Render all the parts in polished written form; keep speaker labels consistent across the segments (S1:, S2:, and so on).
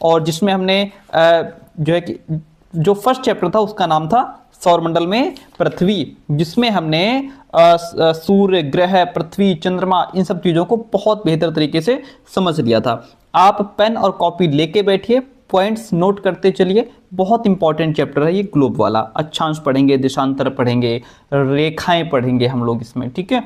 S1: और जिसमें हमने जो है कि जो फर्स्ट चैप्टर था उसका नाम था सौरमंडल में पृथ्वी, जिसमें हमने सूर्य, ग्रह, पृथ्वी, चंद्रमा, इन सब चीजों को बहुत बेहतर तरीके से समझ लिया था। आप पेन और कॉपी लेके बैठिए, पॉइंट्स नोट करते चलिए। बहुत इंपॉर्टेंट चैप्टर है ये ग्लोब वाला। अक्षांश पढ़ेंगे, देशांतर पढ़ेंगे, रेखाएं पढ़ेंगे हम लोग इसमें, ठीक है।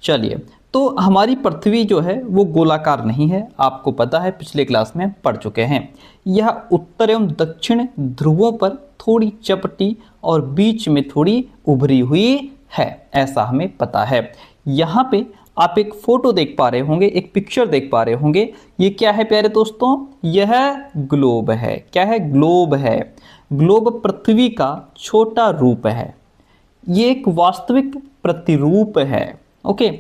S1: चलिए, तो हमारी पृथ्वी जो है वो गोलाकार नहीं है, आपको पता है, पिछले क्लास में पढ़ चुके हैं। यह उत्तर एवं दक्षिण ध्रुवों पर थोड़ी चपटी और बीच में थोड़ी उभरी हुई है, ऐसा हमें पता है। यहाँ पे आप एक फोटो देख पा रहे होंगे, एक पिक्चर देख पा रहे होंगे। ये क्या है प्यारे दोस्तों? यह ग्लोब है। क्या है? ग्लोब है। ग्लोब पृथ्वी का छोटा रूप है, ये एक वास्तविक प्रतिरूप है। ओके,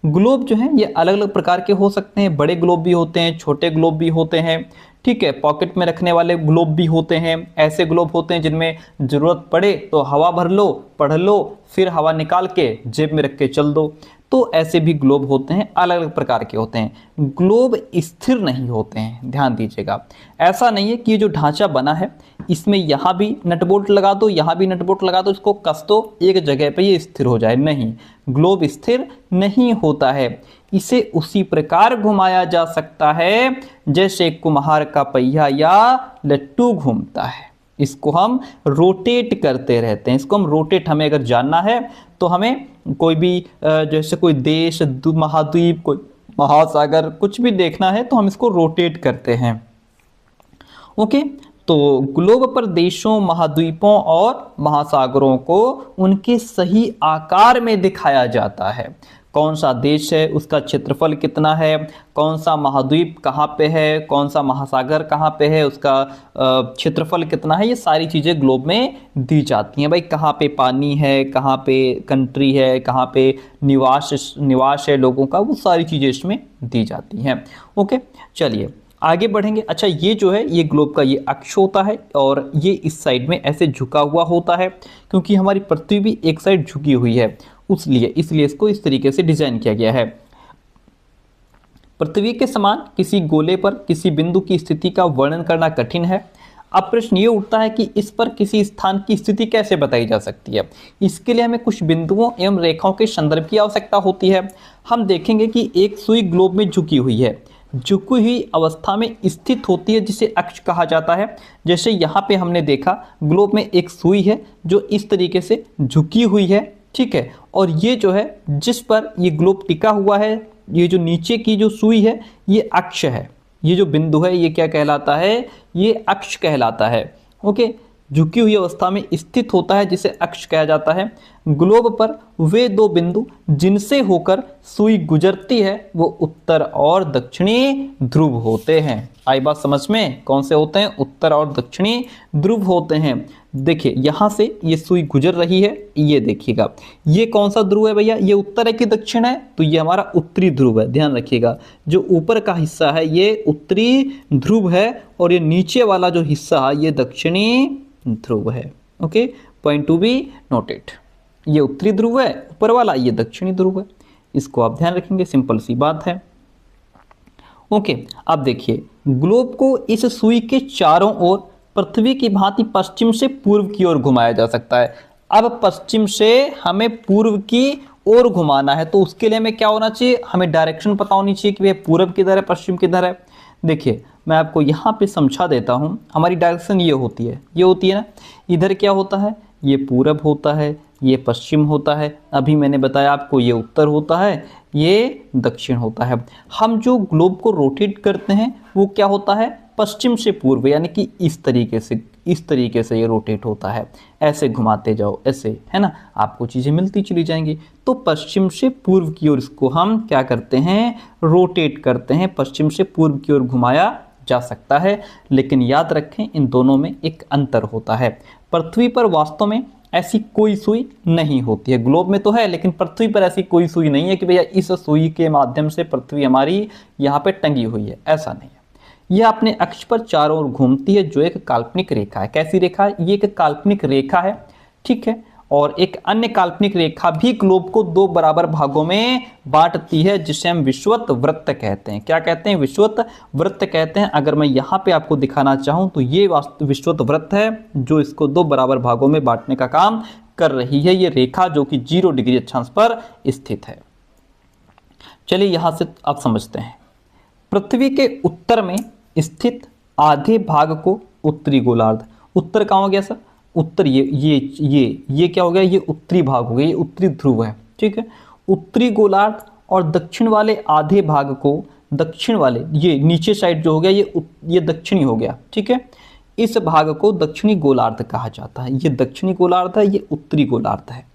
S1: ग्लोब जो है ये अलग अलग प्रकार के हो सकते हैं। बड़े ग्लोब भी होते हैं, छोटे ग्लोब भी होते हैं, ठीक है। पॉकेट में रखने वाले ग्लोब भी होते हैं। ऐसे ग्लोब होते हैं जिनमें जरूरत पड़े तो हवा भर लो, पढ़ लो, फिर हवा निकाल के जेब में रख के चल दो। तो ऐसे भी ग्लोब होते हैं, अलग अलग प्रकार के होते हैं। ग्लोब स्थिर नहीं होते हैं, ध्यान दीजिएगा। ऐसा नहीं है कि ये जो ढांचा बना है इसमें यहाँ भी नट बोल्ट लगा दो, यहाँ भी नट बोल्ट लगा दो, इसको कस दो, एक जगह पे ये स्थिर हो जाए। नहीं, ग्लोब स्थिर नहीं होता है। इसे उसी प्रकार घुमाया जा सकता है जैसे कुम्हार का पहिया या लट्टू घूमता है। इसको हम रोटेट करते रहते हैं। इसको हम रोटेट, हमें अगर जानना है तो हमें कोई भी जैसे कोई देश, महाद्वीप, कोई महासागर, कुछ भी देखना है तो हम इसको रोटेट करते हैं। ओके, तो ग्लोब पर देशों, महाद्वीपों और महासागरों को उनके सही आकार में दिखाया जाता है। कौन सा देश है, उसका क्षेत्रफल कितना है, कौन सा महाद्वीप कहाँ पे है, कौन सा महासागर कहाँ पे है, उसका क्षेत्रफल कितना है, ये सारी चीज़ें ग्लोब में दी जाती हैं। भाई कहाँ पे पानी है, कहाँ पे कंट्री है, कहाँ पे निवास है लोगों का, वो सारी चीज़ें इसमें दी जाती हैं। ओके, चलिए आगे बढ़ेंगे। अच्छा, ये जो है ये ग्लोब का ये अक्ष होता है और ये इस साइड में ऐसे झुका हुआ होता है, क्योंकि हमारी पृथ्वी भी एक साइड झुकी हुई है, इसलिए इसको इस तरीके से डिजाइन किया गया है। पृथ्वी के समान किसी गोले पर किसी बिंदु की स्थिति का वर्णन करना कठिन है। अब प्रश्न ये उठता है कि इस पर किसी स्थान की स्थिति कैसे बताई जा सकती है। इसके लिए हमें कुछ बिंदुओं एवं रेखाओं के संदर्भ की आवश्यकता होती है। हम देखेंगे कि एक सुई ग्लोब में झुकी हुई है, झुकी हुई अवस्था में स्थित होती है, जिसे अक्ष कहा जाता है। जैसे यहाँ पे हमने देखा ग्लोब में एक सुई है जो इस तरीके से झुकी हुई है, ठीक है। और ये जो है जिस पर ये ग्लोब टिका हुआ है, ये जो नीचे की जो सुई है ये अक्ष है। ये जो बिंदु है ये क्या कहलाता है? ये अक्ष कहलाता है। ओके, झुकी हुई अवस्था में स्थित होता है जिसे अक्ष कहा जाता है। ग्लोब पर वे दो बिंदु जिनसे होकर सुई गुजरती है वो उत्तर और दक्षिणी ध्रुव होते हैं। आई बात समझ में? कौन से होते हैं? उत्तर और दक्षिणी ध्रुव होते हैं। देखिए यहाँ से ये सुई गुजर रही है, ये देखिएगा, ये कौन सा ध्रुव है भैया? ये उत्तर है कि दक्षिण है? तो ये हमारा उत्तरी ध्रुव है। ध्यान रखिएगा, जो ऊपर का हिस्सा है ये उत्तरी ध्रुव है और ये नीचे वाला जो हिस्सा है ये दक्षिणी ध्रुव है। Okay, point to be noted. ये उत्तरी ध्रुव है ऊपर वाला, ये दक्षिणी ध्रुव है। इसको आप ध्यान रखेंगे, सिंपल सी बात है। ओके, अब देखिए ग्लोब को इस सुई के चारों ओर पृथ्वी की भांति पश्चिम से पूर्व की ओर घुमाया जा सकता है। अब पश्चिम से हमें पूर्व की ओर घुमाना है तो उसके लिए हमें क्या होना चाहिए? हमें डायरेक्शन पता होनी चाहिए कि वह पूर्व किधर है, पश्चिम किधर है। देखिए मैं आपको यहाँ पे समझा देता हूँ। हमारी डायरेक्शन ये होती है ना, इधर क्या होता है? ये पूरब होता है, ये पश्चिम होता है। अभी मैंने बताया आपको ये उत्तर होता है, ये दक्षिण होता है। हम जो ग्लोब को रोटेट करते हैं वो क्या होता है? पश्चिम से पूर्व, यानी कि इस तरीके से ये रोटेट होता है। ऐसे घुमाते जाओ, ऐसे, है ना, आपको चीज़ें मिलती चली जाएंगी। तो पश्चिम से पूर्व की ओर इसको हम क्या करते हैं? रोटेट करते हैं। पश्चिम से पूर्व की ओर घुमाया जा सकता है, लेकिन याद रखें इन दोनों में एक अंतर होता है। पृथ्वी पर वास्तव में ऐसी कोई सुई नहीं होती है। ग्लोब में तो है, लेकिन पृथ्वी पर ऐसी कोई सुई नहीं है कि भैया इस सुई के माध्यम से पृथ्वी हमारी यहाँ पे टंगी हुई है, ऐसा नहीं है। यह अपने अक्ष पर चारों ओर घूमती है, जो एक काल्पनिक रेखा है। कैसी रेखा है? ये एक काल्पनिक रेखा है, ठीक है। और एक अन्य काल्पनिक रेखा भी ग्लोब को दो बराबर भागों में बांटती है, जिसे हम विषुवत वृत्त कहते हैं। क्या कहते हैं? विषुवत वृत्त कहते हैं। अगर मैं यहाँ पे आपको दिखाना चाहूँ तो ये विषुवत वृत्त है जो इसको दो बराबर भागों में बांटने का काम कर रही है। ये रेखा जो कि 0 डिग्री अक्षांश पर स्थित है। चलिए यहां से आप समझते हैं। पृथ्वी के उत्तर में स्थित आधे भाग को उत्तरी गोलार्ध, उत्तर कहाँ हो गया सर? उत्तर ये क्या हो गया? ये उत्तरी भाग हो गया, ये उत्तरी ध्रुव है, ठीक है। उत्तरी गोलार्ध और दक्षिण वाले आधे भाग को, दक्षिण वाले ये नीचे साइड जो हो गया ये दक्षिणी हो गया, ठीक है। इस भाग को दक्षिणी गोलार्ध कहा जाता है। ये दक्षिणी गोलार्ध है, ये उत्तरी गोलार्ध है।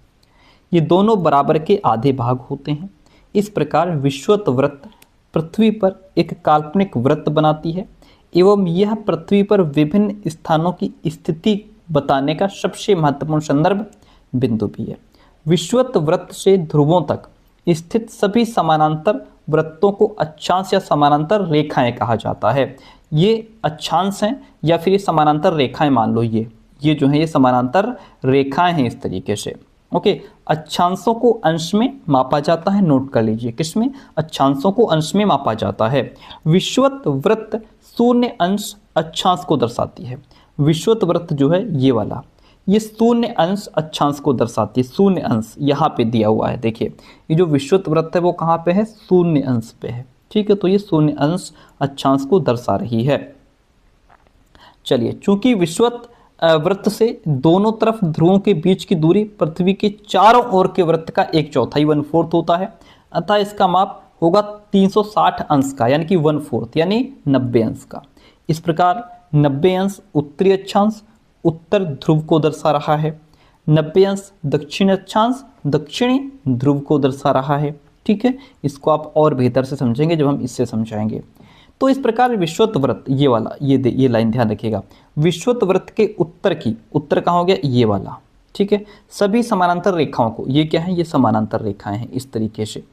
S1: ये दोनों बराबर के आधे भाग होते हैं। इस प्रकार विषुवत वृत्त पृथ्वी पर एक काल्पनिक वृत्त बनाती है एवं यह पृथ्वी पर विभिन्न स्थानों की स्थिति बताने का सबसे महत्वपूर्ण संदर्भ बिंदु भी है। विषुवत वृत्त से ध्रुवों तक स्थित सभी समानांतर वृत्तों को अक्षांश या समानांतर रेखाएं कहा जाता है। ये अक्षांश हैं या फिर ये समानांतर रेखाएं, मान लो ये जो है ये समानांतर रेखाएं हैं इस तरीके से। ओके, अक्षांशों को अंश में मापा जाता है, नोट कर लीजिए, किसमें? अक्षांशों को अंश में मापा जाता है। विषुवत वृत्त शून्य अंश अक्षांश को दर्शाती है। विषुवत वृत्त जो है ये वाला, ये शून्य अंश अक्षांश को दर्शाती है। शून्य अंश यहाँ पे दिया हुआ है, देखिए ये जो विषुवत वृत्त है वो कहाँ पे है? शून्य अंश पे है, ठीक है। तो ये शून्य अंश अक्षांश को दर्शा रही है। चलिए, चूंकि विषुवत वृत्त से दोनों तरफ ध्रुवों के बीच की दूरी पृथ्वी के चारों ओर के वृत्त का 1/4 1/4 होता है, अतः इसका माप होगा 360 अंश का, यानी कि 1/4 यानी 90 अंश का। इस प्रकार 90 अंश उत्तरी अक्षांश उत्तर ध्रुव को दर्शा रहा है, 90 अंश दक्षिण अक्षांश दक्षिणी ध्रुव को दर्शा रहा है, ठीक है। इसको आप और बेहतर से समझेंगे जब हम इससे समझाएंगे। तो इस प्रकार विषुवत वृत्त ये वाला, ये लाइन ध्यान रखिएगा, विषुवत वृत्त के उत्तर कहाँ हो गया? ये वाला, ठीक है। सभी समानांतर रेखाओं को, ये क्या है? ये समानांतर रेखाएं हैं इस तरीके से,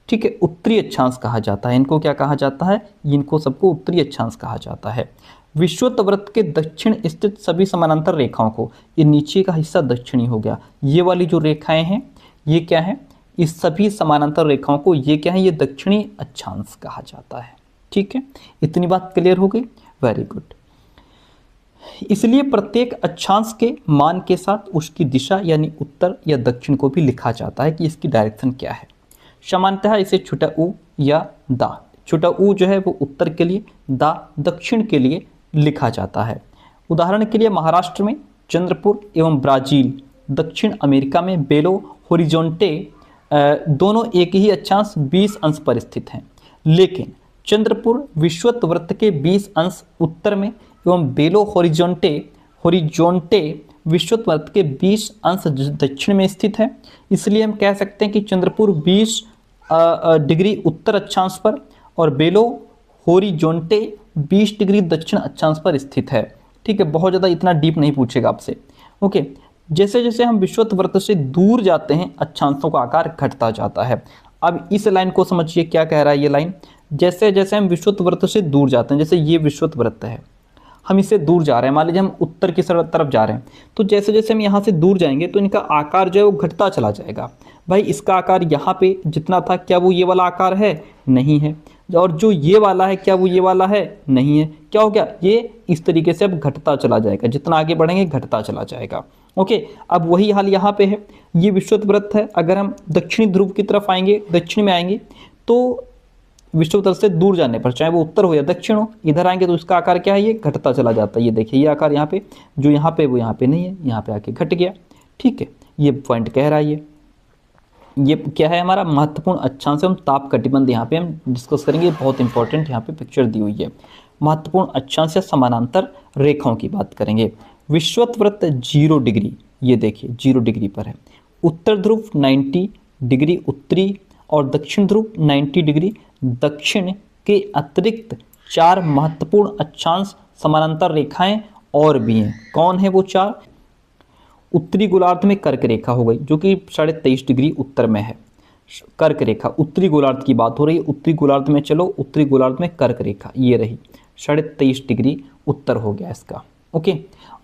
S1: ठीक है। उत्तरी अक्षांश कहा जाता है इनको। क्या कहा जाता है? इनको सबको उत्तरी अक्षांश कहा जाता है। विषुवत वृत्त के दक्षिण स्थित सभी समानांतर रेखाओं को, ये नीचे का हिस्सा दक्षिणी हो गया, ये वाली जो रेखाएं हैं ये क्या है? इस सभी समानांतर रेखाओं को ये क्या है? ये दक्षिणी अक्षांश कहा जाता है, ठीक है। इतनी बात क्लियर हो गई? Very good. इसलिए प्रत्येक अक्षांश के मान के साथ उसकी दिशा यानी उत्तर या दक्षिण को भी लिखा जाता है कि इसकी डायरेक्शन क्या है। सामान्यतः इसे छोटा ऊ या दा, छोटा ऊ जो है वो उत्तर के लिए, दा दक्षिण के लिए लिखा जाता है। उदाहरण के लिए महाराष्ट्र में चंद्रपुर एवं ब्राजील, दक्षिण अमेरिका में बेलो होरिजोंटे दोनों एक ही अक्षांश 20 अंश पर स्थित हैं, लेकिन चंद्रपुर विषुवत वृत्त के 20 अंश उत्तर में एवं बेलो होरिजोंटे विषुवत वृत्त के 20 अंश दक्षिण में स्थित है। इसलिए हम कह सकते हैं कि चंद्रपुर 20 डिग्री उत्तर अक्षांश पर और बेलो होरिजोंटे 20 डिग्री दक्षिण अक्षांश पर स्थित है, ठीक है। बहुत ज़्यादा इतना डीप नहीं पूछेगा आपसे, ओके। जैसे जैसे हम विषुवत वृत्त से दूर जाते हैं अक्षांशों का आकार घटता जाता है। अब इस लाइन को समझिए, क्या कह रहा है ये लाइन? जैसे जैसे हम विषुवत वृत्त से दूर जाते हैं, जैसे ये विषुवत वृत्त है, हम इससे दूर जा रहे हैं, मान लीजिए हम उत्तर की तरफ जा रहे हैं, तो जैसे जैसे हम यहाँ से दूर जाएंगे तो इनका आकार जो है वो घटता चला जाएगा। भाई इसका आकार यहाँ पे जितना था, क्या वो ये वाला आकार है? नहीं है। और जो ये वाला है, क्या वो ये वाला है? नहीं है। क्या हो गया? ये इस तरीके से अब घटता चला जाएगा, जितना आगे बढ़ेंगे घटता चला जाएगा, ओके। अब वही हाल यहाँ पे है, ये विषुवत वृत्त है। अगर हम दक्षिणी ध्रुव की तरफ आएंगे, दक्षिण में आएंगे, तो विषुवत वृत्त से दूर जाने पर, चाहे वो उत्तर हो या दक्षिण हो, इधर आएंगे तो इसका आकार क्या है? ये घटता चला जाता है। ये देखिए ये आकार यहाँ पे, जो यहाँ पे वो यहाँ पे नहीं है, यहाँ पे आके घट गया, ठीक है। ये पॉइंट कह रहा है ये क्या है? हमारा महत्वपूर्ण अक्षांश एवं ताप कटिबंध यहाँ पे हम डिस्कस करेंगे, बहुत इंपॉर्टेंट यहाँ पे पिक्चर दी हुई है। महत्वपूर्ण अक्षांश या समानांतर रेखाओं की बात करेंगे। विषुवत वृत्त 0 डिग्री, ये देखिए 0 डिग्री पर है। उत्तर ध्रुव 90 डिग्री उत्तरी और दक्षिण ध्रुव 90 डिग्री दक्षिण के अतिरिक्त 4 महत्वपूर्ण अक्षांश समानांतर रेखाएं और भी हैं। कौन है वो 4? उत्तरी गोलार्ध में कर्क रेखा हो गई, जो कि 23.5 डिग्री उत्तर में है। कर्क रेखा, उत्तरी गोलार्ध की बात हो रही है, उत्तरी गोलार्ध में चलो, उत्तरी गोलार्ध में कर्क रेखा ये रही, 23.5 डिग्री उत्तर हो गया इसका, ओके।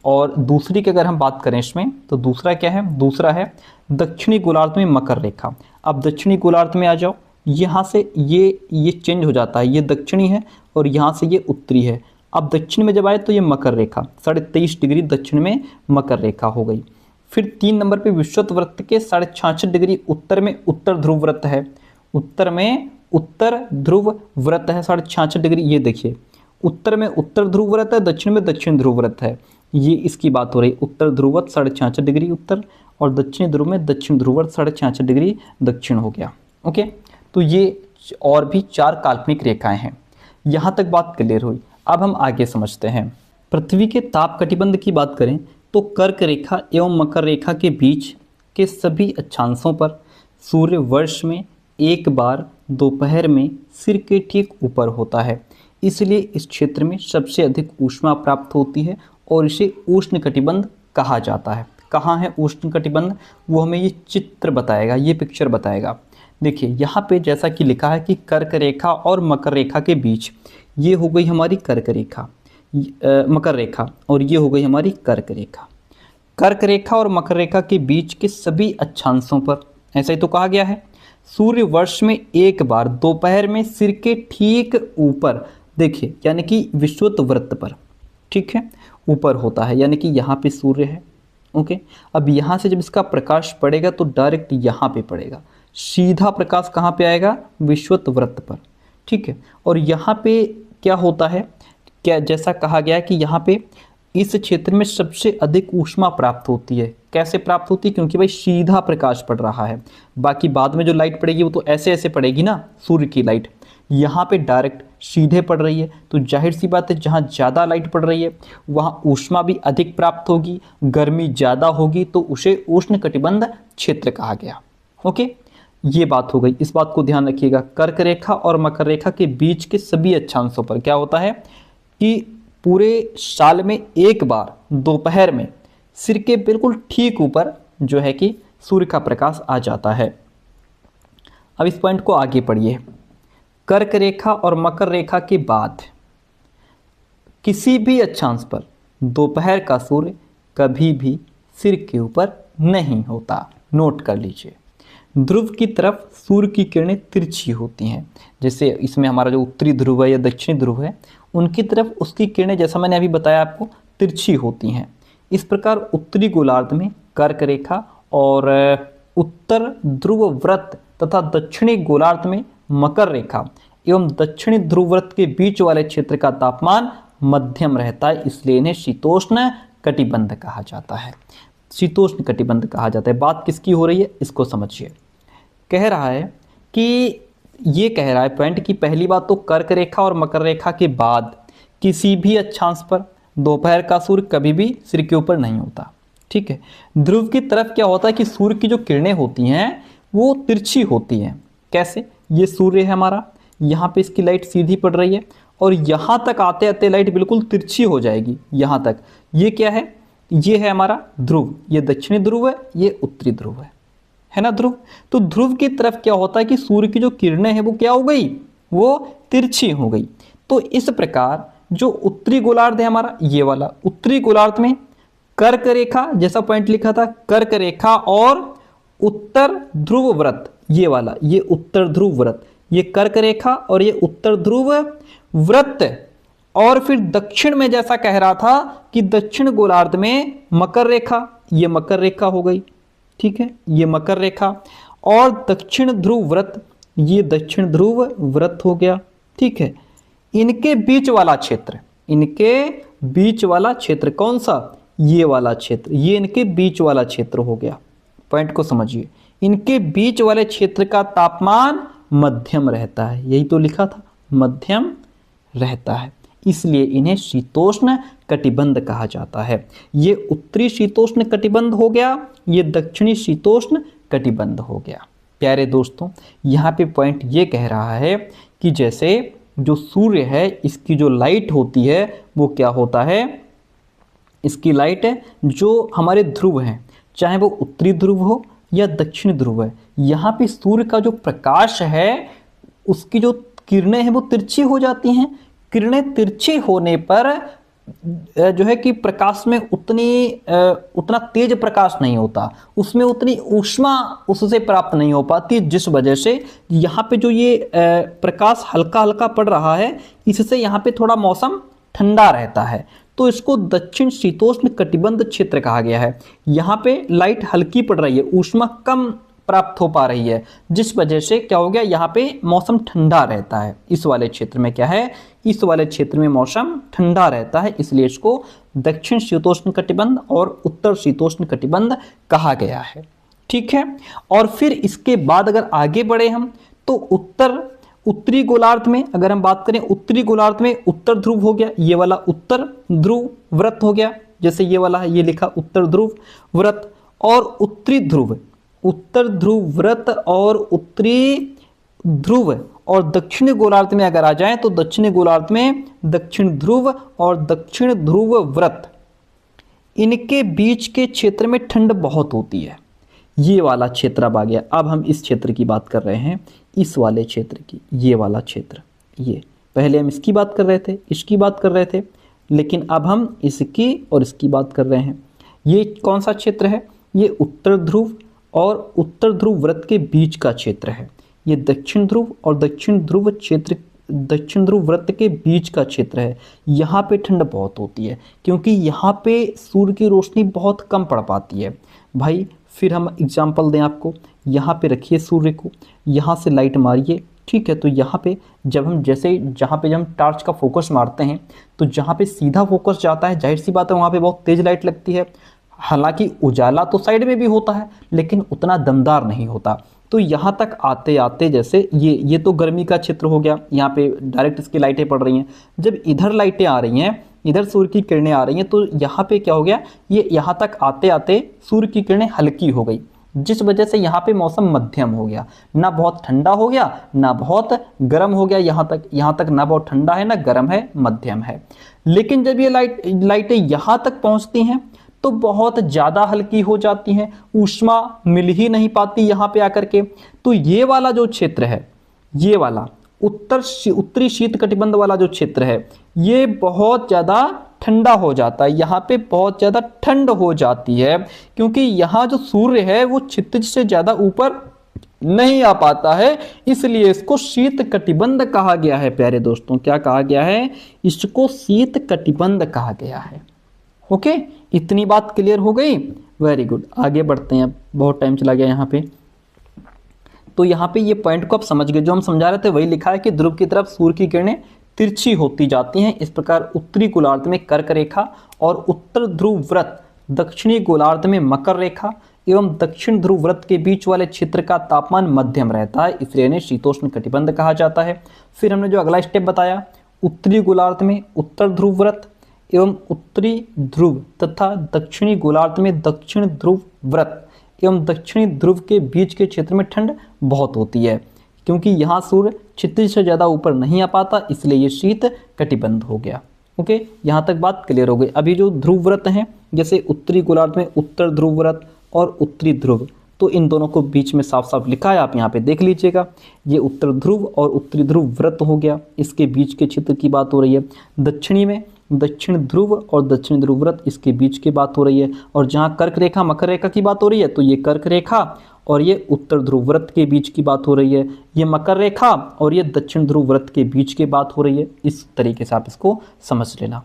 S1: और दूसरी की अगर हम बात करें इसमें, तो दूसरा क्या है, दूसरा है दक्षिणी गोलार्ध में मकर रेखा। अब दक्षिणी गोलार्ध में आ जाओ, यहाँ से ये चेंज हो जाता है, ये दक्षिणी है और यहाँ से ये उत्तरी है। अब दक्षिण में जब आए तो ये मकर रेखा 23.5 डिग्री दक्षिण में मकर रेखा हो गई। फिर 3 नंबर पे विषुवत वृत्त के 66.5 डिग्री उत्तर में उत्तर ध्रुव वृत्त है। उत्तर में उत्तर ध्रुव वृत्त है 66.5 डिग्री। ये देखिए, उत्तर में उत्तर ध्रुव वृत्त है, दक्षिण में दक्षिण ध्रुव वृत्त है। ये इसकी बात हो रही, उत्तर ध्रुवत 66.5 डिग्री उत्तर और दक्षिणी ध्रुव में दक्षिण ध्रुवत 66.5 डिग्री दक्षिण हो गया। ओके, तो ये और भी 4 काल्पनिक रेखाएं हैं। यहाँ तक बात क्लियर हुई। अब हम आगे समझते हैं। पृथ्वी के ताप कटिबंध की बात करें तो कर्क रेखा एवं मकर रेखा के बीच के सभी अक्षांशों पर सूर्य वर्ष में एक बार दोपहर में सिर के ठीक ऊपर होता है। इसलिए इस क्षेत्र में सबसे अधिक ऊष्मा प्राप्त होती है और इसे उष्ण कटिबंध कहा जाता है। कहाँ है उष्ण कटिबंध, वो हमें ये चित्र बताएगा, ये पिक्चर बताएगा। देखिए यहाँ पे जैसा कि लिखा है कि कर्क रेखा और मकर रेखा के बीच, ये हो गई हमारी कर्क रेखा, मकर रेखा, और ये हो गई हमारी कर्क रेखा। कर्क रेखा और मकर रेखा के बीच के सभी अक्षांशों पर, ऐसा ही तो कहा गया है, सूर्य वर्ष में एक बार दोपहर में सिर के ठीक ऊपर, देखिए यानी कि विषुवत वृत्त पर, ठीक है, ऊपर होता है, यानी कि यहाँ पे सूर्य है। ओके, अब यहाँ से जब इसका प्रकाश पड़ेगा तो डायरेक्ट यहाँ पे पड़ेगा, सीधा प्रकाश कहाँ पे आएगा, विषुवत वृत्त पर, ठीक है। और यहाँ पे क्या होता है, क्या जैसा कहा गया है कि यहाँ पे इस क्षेत्र में सबसे अधिक ऊष्मा प्राप्त होती है। कैसे प्राप्त होती है, क्योंकि भाई सीधा प्रकाश पड़ रहा है। बाकी बाद में जो लाइट पड़ेगी वो तो ऐसे ऐसे पड़ेगी ना, सूर्य की लाइट, यहाँ पे डायरेक्ट सीधे पड़ रही है, तो जाहिर सी बात है जहाँ ज़्यादा लाइट पड़ रही है वहाँ ऊष्मा भी अधिक प्राप्त होगी, गर्मी ज़्यादा होगी, तो उसे उष्ण कटिबंध क्षेत्र कहा गया। ओके, ये बात हो गई, इस बात को ध्यान रखिएगा। कर्क रेखा और मकर रेखा के बीच के सभी अक्षांशों पर क्या होता है कि पूरे साल में एक बार दोपहर में सिर के बिल्कुल ठीक ऊपर जो है कि सूर्य का प्रकाश आ जाता है। अब इस पॉइंट को आगे पढ़िए। कर्क रेखा और मकर रेखा के बाद किसी भी अक्षांश पर दोपहर का सूर्य कभी भी सिर के ऊपर नहीं होता। नोट कर लीजिए, ध्रुव की तरफ सूर्य की किरणें तिरछी होती हैं। जैसे इसमें हमारा जो उत्तरी ध्रुव है या दक्षिणी ध्रुव है, उनकी तरफ उसकी किरणें, जैसा मैंने अभी बताया आपको, तिरछी होती हैं। इस प्रकार उत्तरी गोलार्ध में कर्क रेखा और उत्तर ध्रुव वृत्त तथा दक्षिणी गोलार्ध में मकर रेखा एवं दक्षिणी ध्रुव वृत्त के बीच वाले क्षेत्र का तापमान मध्यम रहता है, इसलिए इन्हें शीतोष्ण कटिबंध कहा जाता है। शीतोष्ण कटिबंध कहा जाता है। बात किसकी हो रही है, इसको समझिए। कह रहा है कि ये कह रहा है पॉइंट कि पहली बात तो कर्क रेखा और मकर रेखा के बाद किसी भी अक्षांश पर दोपहर का सूर्य कभी भी सिर के ऊपर नहीं होता, ठीक है। ध्रुव की तरफ क्या होता है कि सूर्य की जो किरणें होती हैं वो तिरछी होती हैं। कैसे, ये सूर्य है हमारा, यहाँ पे इसकी लाइट सीधी पड़ रही है और यहाँ तक आते आते लाइट बिल्कुल तिरछी हो जाएगी यहाँ तक। ये क्या है, ये है हमारा ध्रुव, ये दक्षिणी ध्रुव है, ये उत्तरी ध्रुव है ना ध्रुव। तो ध्रुव की तरफ क्या होता है कि सूर्य की जो किरणें हैं वो क्या हो गई, वो तिरछी हो गई। तो इस प्रकार जो उत्तरी गोलार्ध है हमारा, ये वाला उत्तरी गोलार्ध में कर्क रेखा, जैसा पॉइंट लिखा था, कर्क रेखा और उत्तर ध्रुव वृत्त, ये वाला, ये उत्तर ध्रुव वृत्त, ये कर्क रेखा और ये उत्तर ध्रुव वृत्त। और फिर दक्षिण में जैसा कह रहा था कि दक्षिण गोलार्ध में मकर रेखा, ये मकर रेखा हो गई, ठीक है, ये मकर रेखा, और दक्षिण ध्रुव वृत्त, ये दक्षिण ध्रुव वृत्त हो गया, ठीक है। इनके बीच वाला क्षेत्र, इनके बीच वाला क्षेत्र कौन सा, ये वाला क्षेत्र, ये इनके बीच वाला क्षेत्र हो गया। पॉइंट को समझिए, इनके बीच वाले क्षेत्र का तापमान मध्यम रहता है, यही तो लिखा था, मध्यम रहता है, इसलिए इन्हें शीतोष्ण कटिबंध कहा जाता है। ये उत्तरी शीतोष्ण कटिबंध हो गया, ये दक्षिणी शीतोष्ण कटिबंध हो गया। प्यारे दोस्तों, यहाँ पे पॉइंट ये कह रहा है कि जैसे जो सूर्य है, इसकी जो लाइट होती है वो क्या होता है, इसकी लाइट है जो हमारे ध्रुव हैं, चाहे वो उत्तरी ध्रुव हो या दक्षिण ध्रुव है, यहाँ पे सूर्य का जो प्रकाश है उसकी जो किरणें हैं वो तिरछी हो जाती हैं। किरणें तिरछी होने पर जो है कि प्रकाश में उतना तेज प्रकाश नहीं होता, उसमें उतनी ऊष्मा उससे प्राप्त नहीं हो पाती, जिस वजह से यहाँ पे जो ये प्रकाश हल्का हल्का पड़ रहा है, इससे यहाँ पे थोड़ा मौसम ठंडा रहता है। तो इसको दक्षिण शीतोष्ण कटिबंध क्षेत्र कहा गया है। यहाँ पे लाइट हल्की पड़ रही है, ऊष्मा कम प्राप्त हो पा रही है, जिस वजह से क्या हो गया, यहाँ पे मौसम ठंडा रहता है। इस वाले क्षेत्र में क्या है, इस वाले क्षेत्र में मौसम ठंडा रहता है, इसलिए इसको दक्षिण शीतोष्ण कटिबंध और उत्तर शीतोष्ण कटिबंध कहा गया है। ठीक है, और फिर इसके बाद अगर आगे बढ़े हम, तो उत्तरी गोलार्ध में अगर हम बात करें, उत्तरी गोलार्ध में उत्तर ध्रुव हो गया, ये वाला उत्तर ध्रुव व्रत हो गया, जैसे ये वाला है, ये लिखा उत्तर ध्रुव व्रत। और उत्तरी ध्रुव, उत्तर ध्रुव व्रत और उत्तरी ध्रुव और दक्षिणी गोलार्ध में अगर आ जाएं, तो दक्षिणी गोलार्ध में दक्षिण ध्रुव और दक्षिण ध्रुव व्रत, इनके बीच के क्षेत्र में ठंड बहुत होती है। ये वाला क्षेत्र अब आ गया। अब हम इस क्षेत्र की बात कर रहे हैं, इस वाले क्षेत्र की, ये वाला क्षेत्र, ये पहले हम इसकी बात कर रहे थे, इसकी बात कर रहे थे, लेकिन अब हम इसकी और इसकी बात कर रहे हैं। ये कौन सा क्षेत्र है, ये उत्तर ध्रुव और उत्तर ध्रुव व्रत के बीच का क्षेत्र है। ये दक्षिण ध्रुव और दक्षिण ध्रुव क्षेत्र, दक्षिण ध्रुव व्रत के बीच का क्षेत्र है। यहाँ पे ठंड बहुत होती है, क्योंकि यहाँ पे सूर्य की रोशनी बहुत कम पड़ पाती है। भाई फिर हम एग्जाम्पल दें आपको, यहाँ पे रखिए सूर्य को, यहाँ से लाइट मारिए, ठीक है, तो यहाँ पे जब हम जैसे जहाँ पे हम टार्च का फोकस मारते हैं, तो जहाँ पे सीधा फोकस जाता है, जाहिर सी बात है वहाँ पे बहुत तेज लाइट लगती है। हालांकि उजाला तो साइड में भी होता है, लेकिन उतना दमदार नहीं होता। तो यहाँ तक आते आते, जैसे ये तो गर्मी का क्षेत्र हो गया, यहाँ पे डायरेक्ट इसकी लाइटें पड़ रही हैं। जब इधर लाइटें आ रही हैं, इधर सूर्य की किरणें आ रही हैं, तो यहाँ पे क्या हो गया, ये यहाँ तक आते आते सूर्य की किरणें हल्की हो गई, जिस वजह से यहाँ पे मौसम मध्यम हो गया, ना बहुत ठंडा हो गया ना बहुत गर्म हो गया। यहाँ तक ना बहुत ठंडा है ना गर्म है, मध्यम है। लेकिन जब ये लाइटें यहाँ तक पहुँचती हैं, तो बहुत ज़्यादा हल्की हो जाती हैं, ऊष्मा मिल ही नहीं पाती यहाँ पे आकर के। तो ये वाला जो क्षेत्र है, ये वाला उत्तरी शीत कटिबंध वाला जो क्षेत्र है, ये बहुत ज़्यादा ठंडा हो जाता है, यहाँ पे बहुत ज़्यादा ठंड हो जाती है, क्योंकि यहाँ जो सूर्य है वो क्षितिज से ज़्यादा ऊपर नहीं आ पाता है, इसलिए इसको शीत कटिबंध कहा गया है। प्यारे दोस्तों, क्या कहा गया है, इसको शीत कटिबंध कहा गया है। ओके, इतनी बात क्लियर हो गई, वेरी गुड। आगे बढ़ते हैं, अब बहुत टाइम चला गया यहाँ पे। तो यहाँ पे ये पॉइंट को आप समझ गए, जो हम समझा रहे थे वही लिखा है कि ध्रुव की तरफ सूर्य की किरणें तिरछी होती जाती हैं। इस प्रकार उत्तरी गोलार्ध में कर्क रेखा और उत्तर ध्रुव व्रत, दक्षिणी गोलार्ध में मकर रेखा एवं दक्षिण ध्रुव व्रत के बीच वाले क्षेत्र का तापमान मध्यम रहता है, इसलिए इन्हें शीतोष्ण कटिबंध कहा जाता है। फिर हमने जो अगला स्टेप बताया, उत्तरी गोलार्ध में उत्तर ध्रुव व्रत एवं उत्तरी ध्रुव तथा दक्षिणी गोलार्ध में दक्षिण ध्रुव व्रत एवं दक्षिणी ध्रुव के बीच के क्षेत्र में ठंड बहुत होती है, क्योंकि यहाँ सूर्य क्षितिज से ज़्यादा ऊपर नहीं आ पाता, इसलिए ये शीत कटिबंध हो गया। ओके, यहाँ तक बात क्लियर हो गई। अभी जो ध्रुव व्रत हैं, जैसे उत्तरी गोलार्ध में उत्तर ध्रुव व्रत और उत्तरी ध्रुव, तो इन दोनों को बीच में साफ साफ लिखा है, आप यहाँ पे देख लीजिएगा। ये उत्तर ध्रुव और उत्तरी ध्रुव व्रत हो गया, इसके बीच के क्षेत्र की बात हो रही है। दक्षिणी में दक्षिण ध्रुव और दक्षिण ध्रुव व्रत, इसके बीच की बात हो रही है। और जहाँ कर्क रेखा मकर रेखा की बात हो रही है, तो ये कर्क रेखा और ये उत्तर ध्रुव व्रत के बीच की बात हो रही है। ये मकर रेखा और ये दक्षिण ध्रुव व्रत के बीच की बात हो रही है। इस तरीके से आप इसको समझ लेना।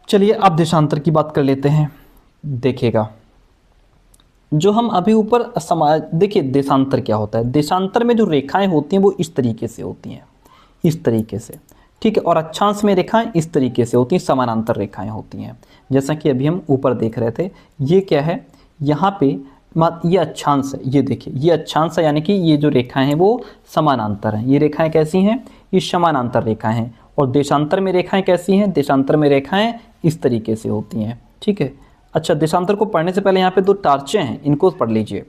S1: चलिए अब देशांतर की बात कर लेते हैं। देखिएगा, जो हम अभी ऊपर देखिए देशांतर क्या होता है। देशांतर में जो रेखाएं होती हैं वो इस तरीके से होती हैं, इस तरीके से, ठीक है। और अक्षांश में रेखाएं इस तरीके से होती हैं, समानांतर रेखाएं होती हैं, जैसा कि अभी हम ऊपर देख रहे थे। ये क्या है, यहाँ पे ये अक्षांश है, ये देखिए ये अक्षांश है, यानी कि ये जो रेखाएं हैं वो समानांतर हैं। ये रेखाएं कैसी हैं, ये समानांतर रेखाएं हैं। और देशांतर में रेखाएं कैसी हैं, देशांतर में रेखाएं इस तरीके से होती हैं, ठीक है। अच्छा, देशांतर को पढ़ने से पहले यहाँ पे दो टार्चें हैं, इनको पढ़ लीजिए।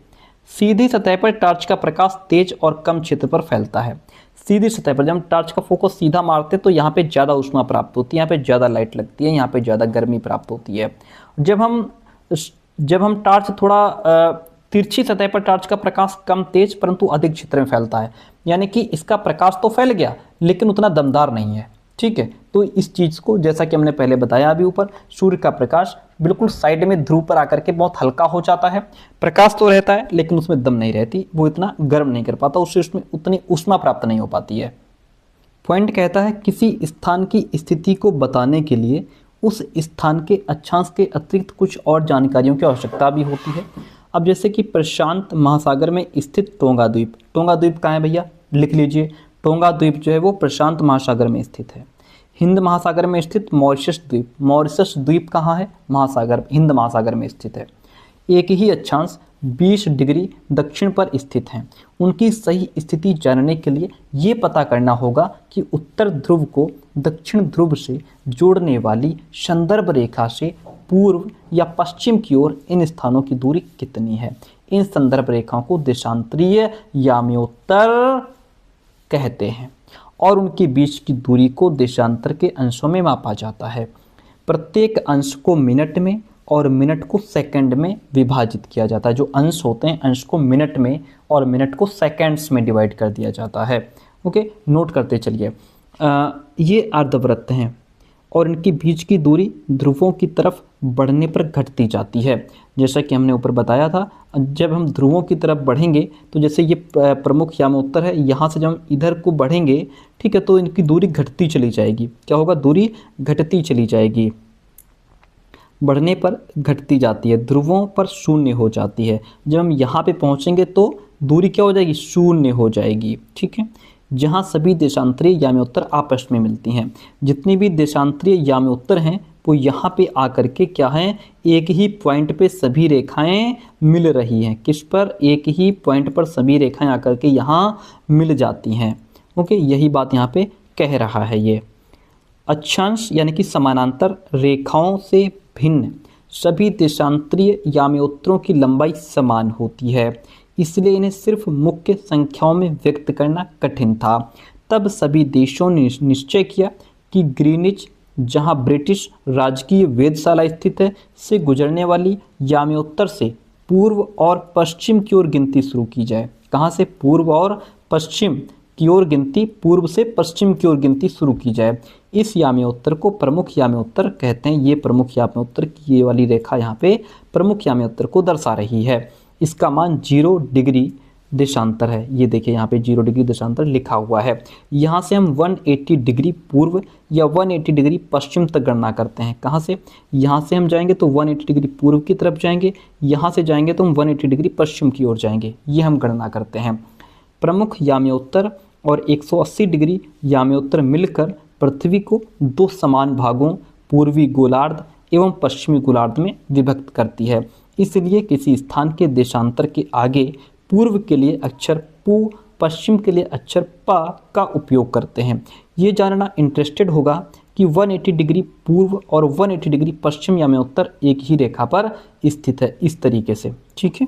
S1: सीधी सतह पर टार्च का प्रकाश तेज और कम क्षेत्र पर फैलता है। सीधी सतह पर जब हम टार्च का फोकस सीधा मारते हैं तो यहाँ पे ज़्यादा ऊष्मा प्राप्त होती है, यहाँ पे ज़्यादा लाइट लगती है, यहाँ पे ज़्यादा गर्मी प्राप्त होती है। जब हम टार्च थोड़ा तिरछी सतह पर टार्च का प्रकाश कम तेज परंतु अधिक क्षेत्र में फैलता है, यानी कि इसका प्रकाश तो फैल गया लेकिन उतना दमदार नहीं है, ठीक है। तो इस चीज़ को जैसा कि हमने पहले बताया अभी ऊपर, सूर्य का प्रकाश बिल्कुल साइड में ध्रुव पर आकर के बहुत हल्का हो जाता है। प्रकाश तो रहता है लेकिन उसमें दम नहीं रहती, वो इतना गर्म नहीं कर पाता, उससे उसमें उतनी ऊष्मा प्राप्त नहीं हो पाती है। पॉइंट कहता है किसी स्थान की स्थिति को बताने के लिए उस स्थान के अक्षांश के अतिरिक्त कुछ और जानकारियों की आवश्यकता भी होती है। अब जैसे कि प्रशांत महासागर में स्थित टोंगा द्वीप, टोंगा द्वीप कहाँ है भैया, लिख लीजिए। टोंगा द्वीप जो है वो प्रशांत महासागर में स्थित है। हिंद महासागर में स्थित मॉरिशस द्वीप, मॉरिशस द्वीप कहाँ है, महासागर, हिंद महासागर में स्थित है। एक ही अक्षांश 20 डिग्री दक्षिण पर स्थित हैं। उनकी सही स्थिति जानने के लिए ये पता करना होगा कि उत्तर ध्रुव को दक्षिण ध्रुव से जोड़ने वाली संदर्भ रेखा से पूर्व या पश्चिम की ओर इन स्थानों की दूरी कितनी है। इन संदर्भ रेखाओं को देशांतरीय याम्योत्तर कहते हैं और उनके बीच की दूरी को देशांतर के अंशों में मापा जाता है। प्रत्येक अंश को मिनट में और मिनट को सेकंड में विभाजित किया जाता है। जो अंश होते हैं, अंश को मिनट में और मिनट को सेकंड्स में डिवाइड कर दिया जाता है। ओके, नोट करते चलिए। ये अर्धवृत्त हैं और इनके बीच की दूरी ध्रुवों की तरफ बढ़ने पर घटती जाती है। जैसा कि हमने ऊपर बताया था, जब हम ध्रुवों की तरफ बढ़ेंगे तो जैसे ये प्रमुख यामोत्तर है, यहाँ से जब हम इधर को बढ़ेंगे, ठीक है, तो इनकी दूरी घटती चली जाएगी। क्या होगा, दूरी घटती चली जाएगी, बढ़ने पर घटती जाती है, ध्रुवों पर शून्य हो जाती है। जब हम यहाँ पे पहुँचेंगे तो दूरी क्या हो जाएगी, शून्य हो जाएगी। ठीक है, जहाँ सभी देशांतरीय याम्योत्तर आपस में मिलती हैं। जितनी भी देशांतरीय याम्योत्तर हैं वो यहाँ पे आकर के क्या हैं, एक ही पॉइंट पे सभी रेखाएं मिल रही हैं। किस पर, एक ही पॉइंट पर सभी रेखाएं आकर के यहाँ मिल जाती हैं। ओके, यही बात यहाँ पे कह रहा है ये। अक्षांश यानी कि समानांतर रेखाओं से भिन्न सभी देशांतरीय याम्योत्तरों की लंबाई समान होती है, इसलिए इन्हें सिर्फ मुख्य संख्याओं में व्यक्त करना कठिन था। तब सभी देशों ने निश्चय किया कि ग्रीनिच, जहां ब्रिटिश राजकीय वेधशाला स्थित है, से गुजरने वाली याम्योत्तर से पूर्व और पश्चिम की ओर गिनती शुरू की जाए। कहाँ से, पूर्व और पश्चिम की ओर गिनती, पूर्व से पश्चिम की ओर गिनती शुरू की जाए। इस याम्योत्तर को प्रमुख याम्योत्तर कहते हैं। ये प्रमुख याम्योत्तर की ये वाली रेखा यहाँ पे प्रमुख याम्योत्तर को दर्शा रही है। इसका मान 0 डिग्री देशांतर है। ये देखिए यहाँ पे 0 डिग्री देशांतर लिखा हुआ है। यहाँ से हम 180 डिग्री पूर्व या 180 डिग्री पश्चिम तक गणना करते हैं। कहाँ से, यहाँ से हम जाएंगे तो 180 डिग्री पूर्व की तरफ जाएंगे, यहाँ से जाएंगे तो हम 180 डिग्री पश्चिम की ओर जाएंगे। ये हम गणना करते हैं। प्रमुख याम्योत्तर और 180 डिग्री याम्योत्तर मिलकर पृथ्वी को दो समान भागों, पूर्वी गोलार्ध एवं पश्चिमी गोलार्ध में विभक्त करती है। इसलिए किसी स्थान के देशांतर के आगे पूर्व के लिए अक्षर पू, पश्चिम के लिए अक्षर पा का उपयोग करते हैं। ये जानना इंटरेस्टेड होगा कि 180 डिग्री पूर्व और 180 डिग्री पश्चिम याम्योत्तर एक ही रेखा पर स्थित है, इस तरीके से। ठीक है,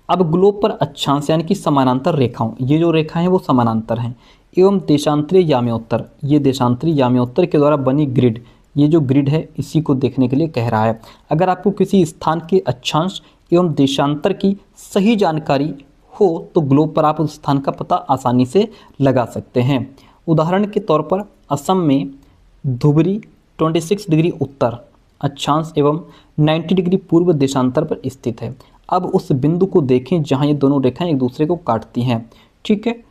S1: अब ग्लोब पर अक्षांश यानी कि समानांतर रेखाओं, ये जो रेखाएं हैं वो समानांतर हैं, एवं देशांतरीय याम्योत्तर, ये देशांतरीय याम्योत्तर के द्वारा बनी ग्रिड, ये जो ग्रिड है इसी को देखने के लिए कह रहा है। अगर आपको किसी स्थान के अक्षांश एवं देशांतर की सही जानकारी हो तो ग्लोब पर आप उस स्थान का पता आसानी से लगा सकते हैं। उदाहरण के तौर पर असम में धुबरी 26 डिग्री उत्तर अक्षांश एवं 90 डिग्री पूर्व देशांतर पर स्थित है। अब उस बिंदु को देखें जहां ये दोनों रेखाएं एक दूसरे को काटती हैं। ठीक है,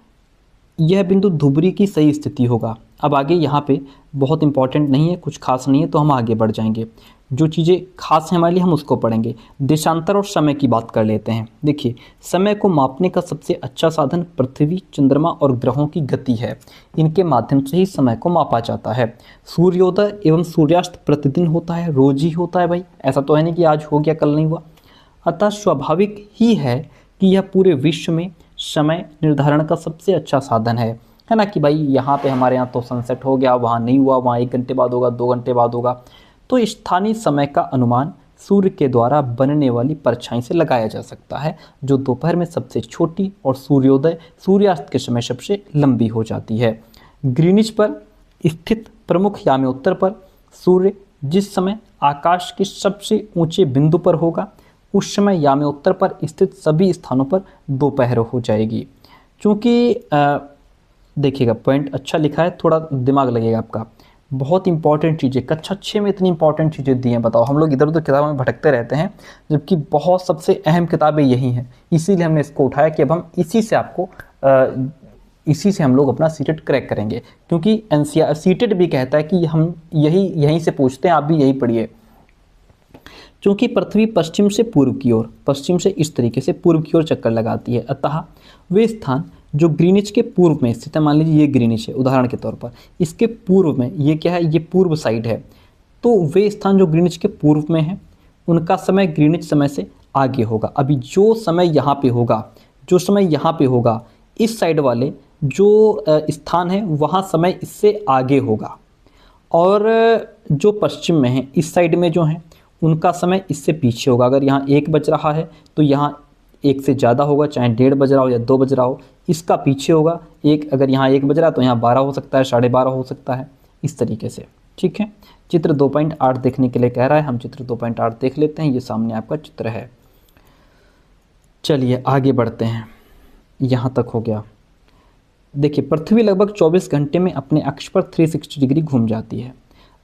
S1: यह बिंदु धुबरी की सही स्थिति होगा। अब आगे यहाँ पे बहुत इंपॉर्टेंट नहीं है, कुछ खास नहीं है, तो हम आगे बढ़ जाएंगे। जो चीज़ें खास हैं हमारे लिए हम उसको पढ़ेंगे। देशांतर और समय की बात कर लेते हैं। देखिए, समय को मापने का सबसे अच्छा साधन पृथ्वी, चंद्रमा और ग्रहों की गति है। इनके माध्यम से ही समय को मापा जाता है। सूर्योदय एवं सूर्यास्त प्रतिदिन होता है, रोज ही होता है भाई, ऐसा तो है नहीं कि आज हो गया कल नहीं हुआ। अतः स्वाभाविक ही है कि यह पूरे विश्व में समय निर्धारण का सबसे अच्छा साधन है ना, कि भाई यहाँ पे हमारे यहाँ तो सनसेट हो गया, वहाँ नहीं हुआ, वहाँ 1 घंटे बाद होगा, 2 घंटे बाद होगा। तो स्थानीय समय का अनुमान सूर्य के द्वारा बनने वाली परछाई से लगाया जा सकता है, जो दोपहर में सबसे छोटी और सूर्योदय सूर्यास्त के समय सबसे लंबी हो जाती है। ग्रीनिच पर स्थित प्रमुख याम्योत्तर पर सूर्य जिस समय आकाश के सबसे ऊंचे बिंदु पर होगा, उस समय याम्योत्तर पर स्थित सभी स्थानों पर दोपहर हो जाएगी। चूँकि देखिएगा पॉइंट अच्छा लिखा है, थोड़ा दिमाग लगेगा आपका। बहुत इंपॉर्टेंट चीज़ें, कक्षा 6 में इतनी इंपॉर्टेंट चीज़ें दी हैं, बताओ। हम लोग इधर उधर किताबों में भटकते रहते हैं, जबकि बहुत सबसे अहम किताबें यही हैं। इसीलिए हमने इसको उठाया कि अब हम इसी से आपको इसी से हम लोग अपना सीटेट क्रैक करेंगे, क्योंकि एनसीईआरटी सीटेट भी कहता है कि हम यहीं से पूछते हैं, आप भी यही पढ़िए। क्योंकि पृथ्वी पश्चिम से पूर्व की ओर, पश्चिम से इस तरीके से पूर्व की ओर चक्कर लगाती है, अतः वे स्थान जो ग्रीनिच के पूर्व में स्थित है, मान लीजिए ये ग्रीनिच है उदाहरण के तौर पर, इसके पूर्व में ये क्या है, ये पूर्व साइड है, तो वे स्थान जो ग्रीनिच के पूर्व में है उनका समय ग्रीनिच समय से आगे होगा। अभी जो समय यहाँ पे होगा, जो समय यहाँ पे होगा, इस साइड वाले जो स्थान है वहाँ समय इससे आगे होगा, और जो पश्चिम में है इस साइड में जो है उनका समय इससे पीछे होगा। अगर यहाँ 1 बज रहा है तो यहाँ 1 से ज़्यादा होगा, चाहे 1:30 बज रहा हो या 2 बज रहा हो, इसका पीछे होगा 1। अगर यहाँ 1 बज रहा है तो यहाँ 12 हो सकता है, 12:30 हो सकता है, इस तरीके से। ठीक है, चित्र 2.8 देखने के लिए कह रहा है, हम चित्र 2.8 देख लेते हैं। ये सामने आपका चित्र है। चलिए आगे बढ़ते हैं, यहाँ तक हो गया। देखिए पृथ्वी लगभग 24 घंटे में अपने अक्ष पर 360 डिग्री घूम जाती है,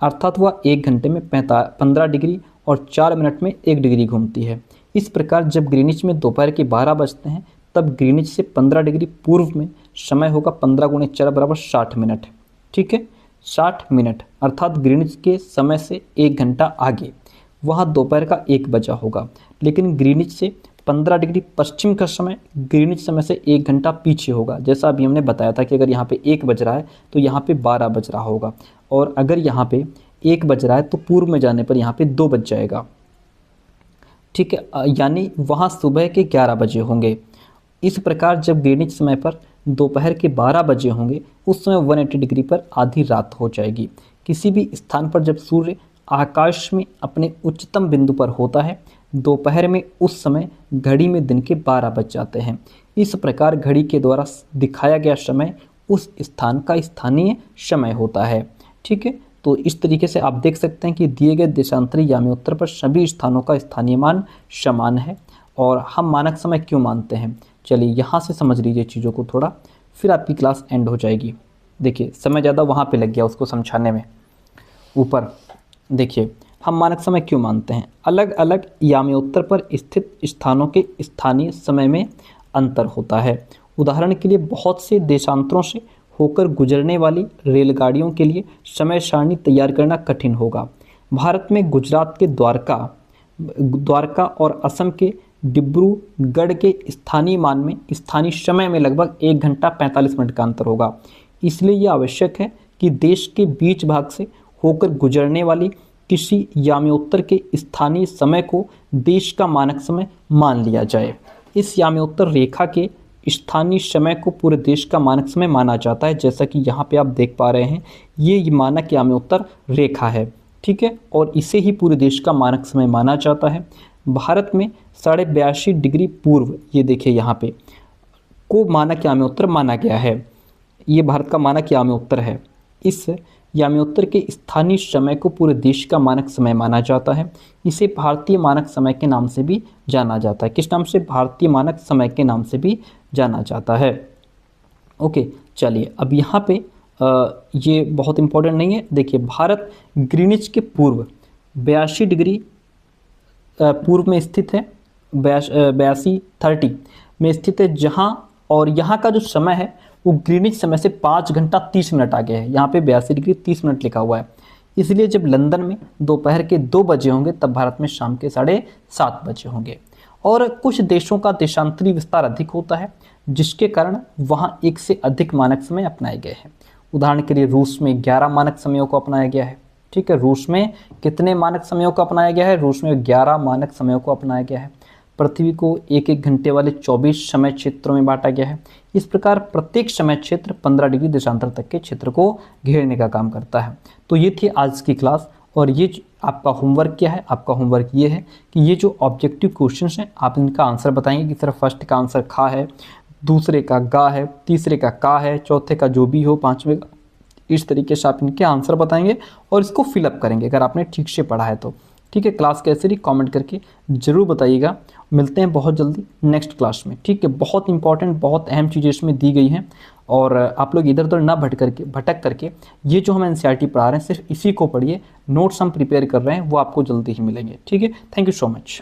S1: अर्थात वह 1 घंटे में 15 डिग्री और 4 मिनट में 1 डिग्री घूमती है। इस प्रकार जब ग्रीनिच में दोपहर के 12 बजते हैं तब ग्रीनिच से 15 डिग्री पूर्व में समय होगा 15 × 4 = 60 मिनट। ठीक है, 60 मिनट, अर्थात ग्रीनिच के समय से 1 घंटा आगे वहाँ दोपहर का 1 बजा होगा। लेकिन ग्रीनिच से 15 डिग्री पश्चिम का समय ग्रीनिच समय से 1 घंटा पीछे होगा। जैसा अभी हमने बताया था कि अगर यहाँ पे 1 बज रहा है तो यहाँ पे 12 बज रहा होगा, और अगर यहाँ पे 1 बज रहा है तो पूर्व में जाने पर यहाँ पे 2 बज जाएगा। ठीक है, यानी वहाँ सुबह के 11 बजे होंगे। इस प्रकार जब ग्रीनिच समय पर दोपहर के 12 बजे होंगे उस समय 180 डिग्री पर आधी रात हो जाएगी। किसी भी स्थान पर जब सूर्य आकाश में अपने उच्चतम बिंदु पर होता है दोपहर में, उस समय घड़ी में दिन के 12 बज जाते हैं। इस प्रकार घड़ी के द्वारा दिखाया गया समय उस स्थान का स्थानीय समय होता है। ठीक है, तो इस तरीके से आप देख सकते हैं कि दिए गए देशांतरी यामी-उत्तर पर सभी स्थानों का स्थानीय मान समान है। और हम मानक समय क्यों मानते हैं, चलिए यहाँ से समझ लीजिए चीज़ों को थोड़ा, फिर आपकी क्लास एंड हो जाएगी। देखिए समय ज़्यादा वहाँ पे लग गया उसको समझाने में। ऊपर देखिए हम मानक समय क्यों मानते हैं, अलग अलग यामी-उत्तर पर स्थित स्थानों के स्थानीय समय में अंतर होता है। उदाहरण के लिए बहुत से देशांतरों से होकर गुजरने वाली रेलगाड़ियों के लिए समय सारणी तैयार करना कठिन होगा। भारत में गुजरात के द्वारका और असम के डिब्रूगढ़ के स्थानीय मान में स्थानीय समय में लगभग 1 घंटा 45 मिनट का अंतर होगा। इसलिए यह आवश्यक है कि देश के बीच भाग से होकर गुजरने वाली किसी यामी-उत्तर के स्थानीय समय को देश का मानक समय मान लिया जाए। इस यामी-उत्तर रेखा के स्थानीय समय को पूरे देश का मानक समय माना जाता है। जैसा कि यहाँ पे आप देख पा रहे हैं, ये मानक यामी-उत्तर रेखा है। ठीक है, और इसे ही पूरे देश का मानक समय माना जाता है। भारत में 82.5 डिग्री पूर्व, ये देखिए यहाँ पे, को मानक यामी-उत्तर माना गया है। ये भारत का मानक यामी-उत्तर है। इस यामी-उत्तर के स्थानीय समय को पूरे देश का मानक समय माना जाता है। इसे भारतीय मानक समय के नाम से भी जाना जाता है। किस नाम से, भारतीय मानक समय के नाम से भी जाना जाता है। ओके, चलिए अब यहाँ पे ये बहुत इंपॉर्टेंट नहीं है। देखिए भारत ग्रीनिच के पूर्व 82 डिग्री पूर्व में स्थित है, 82:30 में स्थित है, जहाँ, और यहाँ का जो समय है वो ग्रीनिच समय से 5 घंटा 30 मिनट आगे है। यहाँ पे 82 डिग्री 30 मिनट लिखा हुआ है। इसलिए जब लंदन में दोपहर के 2 बजे होंगे तब भारत में शाम के 7:30 बजे होंगे। और कुछ देशों का देशांतरी विस्तार अधिक होता है, जिसके कारण वहाँ 1 से अधिक मानक समय अपनाए गए हैं। उदाहरण के लिए रूस में 11 मानक समयों को अपनाया गया है। ठीक है, रूस में कितने मानक समयों को अपनाया गया है, रूस में 11 मानक समयों को अपनाया गया है। पृथ्वी को 1-1 घंटे वाले 24 समय क्षेत्रों में बांटा गया है। इस प्रकार प्रत्येक समय क्षेत्र 15 डिग्री देशांतर तक के क्षेत्र को घेरने का काम करता है। तो ये थी आज की क्लास, और ये आपका होमवर्क क्या है, आपका होमवर्क ये है कि ये जो ऑब्जेक्टिव क्वेश्चंस हैं आप इनका आंसर बताएंगे कि सिर्फ फर्स्ट का आंसर खा है, दूसरे का गा है, तीसरे का का है, चौथे का जो भी हो, पांचवें का, इस तरीके से आप इनके आंसर बताएंगे और इसको फिलअप करेंगे अगर आपने ठीक से पढ़ा है तो। ठीक है, क्लास कैसे रही कमेंट करके ज़रूर बताइएगा। मिलते हैं बहुत जल्दी नेक्स्ट क्लास में, ठीक है। बहुत इंपॉर्टेंट, बहुत अहम चीज़ें इसमें दी गई हैं और आप लोग इधर उधर ना भटक करके ये जो हम एनसीईआरटी पढ़ा रहे हैं सिर्फ इसी को पढ़िए। नोट्स हम प्रिपेयर कर रहे हैं वो आपको जल्दी ही मिलेंगे, ठीक है। Thank you so much.